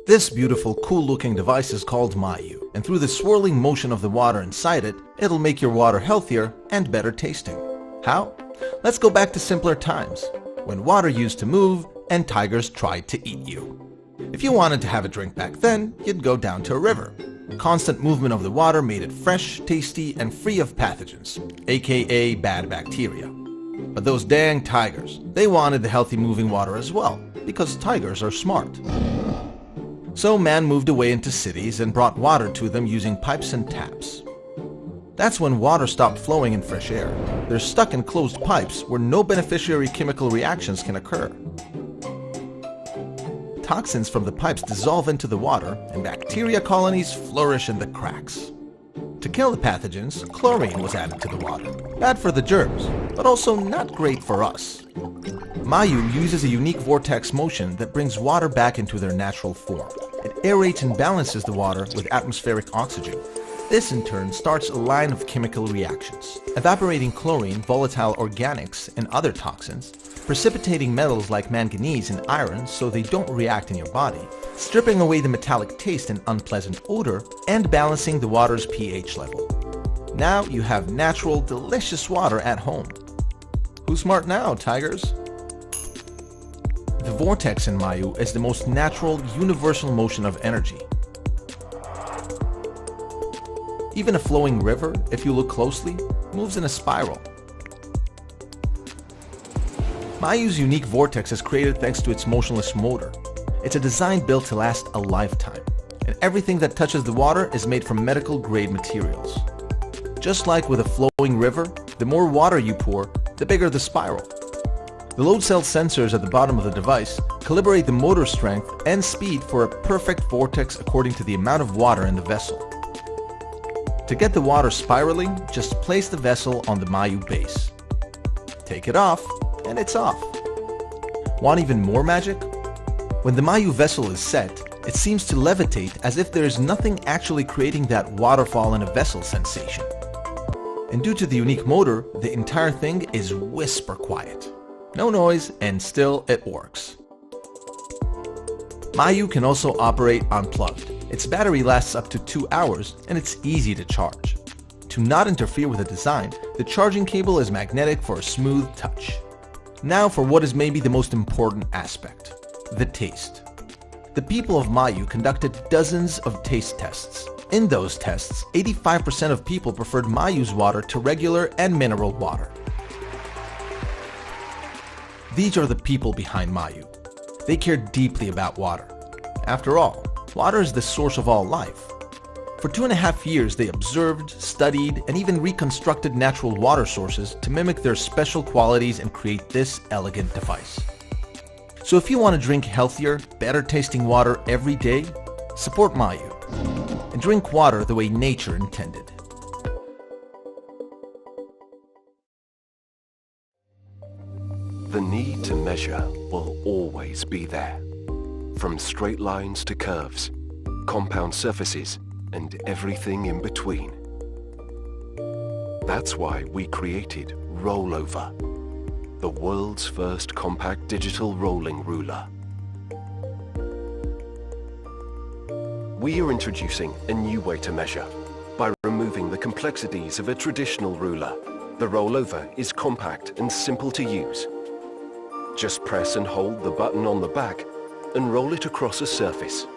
This beautiful, cool-looking device is called Mayu, and through the swirling motion of the water inside it, it'll make your water healthier and better tasting. How? Let's go back to simpler times, when water used to move and tigers tried to eat you. If you wanted to have a drink back then, you'd go down to a river. Constant movement of the water made it fresh, tasty, and free of pathogens, aka bad bacteria. But those dang tigers, they wanted the healthy moving water as well, because tigers are smart. So man moved away into cities and brought water to them using pipes and taps. That's when water stopped flowing in fresh air. They're stuck in closed pipes where no beneficiary chemical reactions can occur. Toxins from the pipes dissolve into the water and bacteria colonies flourish in the cracks. To kill the pathogens, chlorine was added to the water. Bad for the germs, but also not great for us. Mayu uses a unique vortex motion that brings water back into their natural form. It aerates and balances the water with atmospheric oxygen. This in turn starts a line of chemical reactions, evaporating chlorine, volatile organics, and other toxins, precipitating metals like manganese and iron so they don't react in your body, stripping away the metallic taste and unpleasant odor, and balancing the water's pH level. Now you have natural, delicious water at home. Who's smart now, tigers? The vortex in Mayu is the most natural, universal motion of energy. Even a flowing river, if you look closely, moves in a spiral. Mayu's unique vortex is created thanks to its motionless motor. It's a design built to last a lifetime, and everything that touches the water is made from medical-grade materials. Just like with a flowing river, the more water you pour, the bigger the spiral. The load cell sensors at the bottom of the device calibrate the motor strength and speed for a perfect vortex according to the amount of water in the vessel. To get the water spiraling, just place the vessel on the Mayu base. Take it off, and it's off. Want even more magic? When the Mayu vessel is set, it seems to levitate as if there is nothing actually creating that waterfall in a vessel sensation. And due to the unique motor, the entire thing is whisper quiet. No noise, and still it works. Mayu can also operate unplugged. Its battery lasts up to 2 hours, and it's easy to charge. To not interfere with the design, the charging cable is magnetic for a smooth touch. Now for what is maybe the most important aspect, the taste. The people of Mayu conducted dozens of taste tests. In those tests, 85% of people preferred Mayu's water to regular and mineral water. These are the people behind Mayu. They care deeply about water. After all, water is the source of all life. For 2.5 years, they observed, studied, and even reconstructed natural water sources to mimic their special qualities and create this elegant device. So if you want to drink healthier, better tasting water every day, support Mayu and drink water the way nature intended. The need to measure will always be there. From straight lines to curves, compound surfaces, and everything in between. That's why we created Rollover, the world's first compact digital rolling ruler. We are introducing a new way to measure by removing the complexities of a traditional ruler. The Rollover is compact and simple to use. Just press and hold the button on the back and roll it across a surface.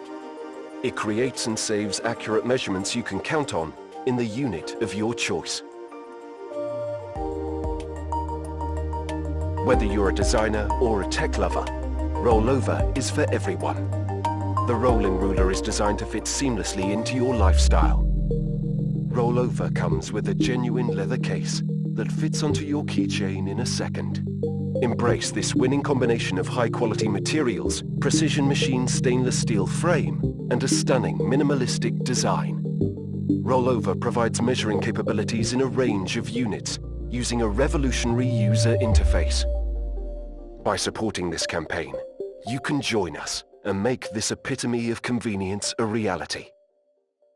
It creates and saves accurate measurements you can count on in the unit of your choice. Whether you're a designer or a tech lover, Rollover is for everyone. The rolling ruler is designed to fit seamlessly into your lifestyle. Rollover comes with a genuine leather case that fits onto your keychain in a second. Embrace this winning combination of high-quality materials, precision machined stainless steel frame, and a stunning minimalistic design. Rollover provides measuring capabilities in a range of units using a revolutionary user interface. By supporting this campaign, you can join us and make this epitome of convenience a reality.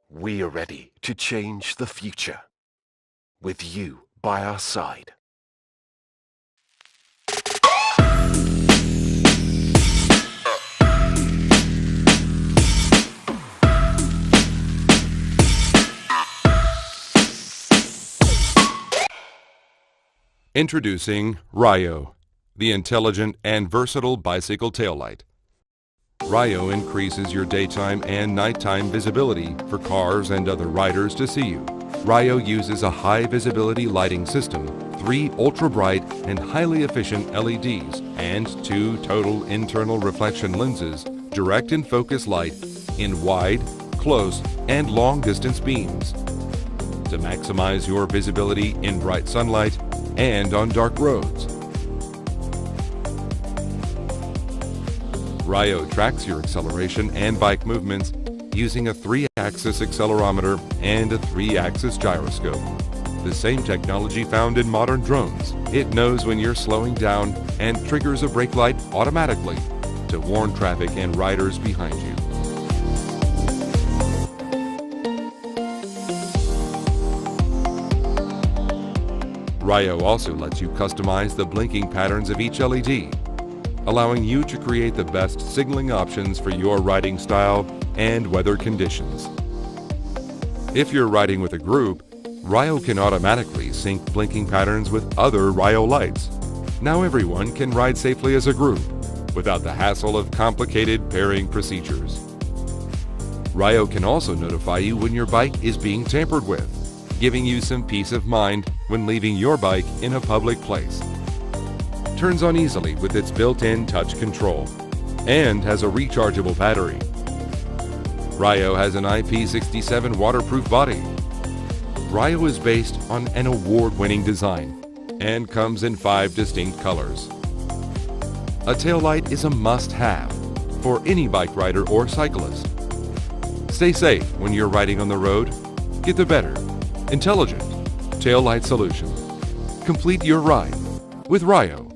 We are ready to change the future, with you by our side. Introducing Ryo, the intelligent and versatile bicycle taillight. Ryo increases your daytime and nighttime visibility for cars and other riders to see you. Ryo uses a high visibility lighting system, 3 ultra-bright and highly efficient LEDs, and 2 total internal reflection lenses direct and focus light in wide, close, and long-distance beams to maximize your visibility in bright sunlight and on dark roads. Ryo tracks your acceleration and bike movements using a 3-axis accelerometer and a 3-axis gyroscope. The same technology found in modern drones. It knows when you're slowing down and triggers a brake light automatically to warn traffic and riders behind you. Ryo also lets you customize the blinking patterns of each LED, allowing you to create the best signaling options for your riding style and weather conditions. If you're riding with a group, Ryo can automatically sync blinking patterns with other Ryo lights. Now everyone can ride safely as a group without the hassle of complicated pairing procedures. Ryo can also notify you when your bike is being tampered with, giving you some peace of mind when leaving your bike in a public place. Turns on easily with its built-in touch control and has a rechargeable battery. Ryo has an IP67 waterproof body. Ryo is based on an award-winning design and comes in 5 distinct colors. A taillight is a must-have for any bike rider or cyclist. Stay safe when you're riding on the road. Get the better, intelligent taillight solution. Complete your ride with Ryo.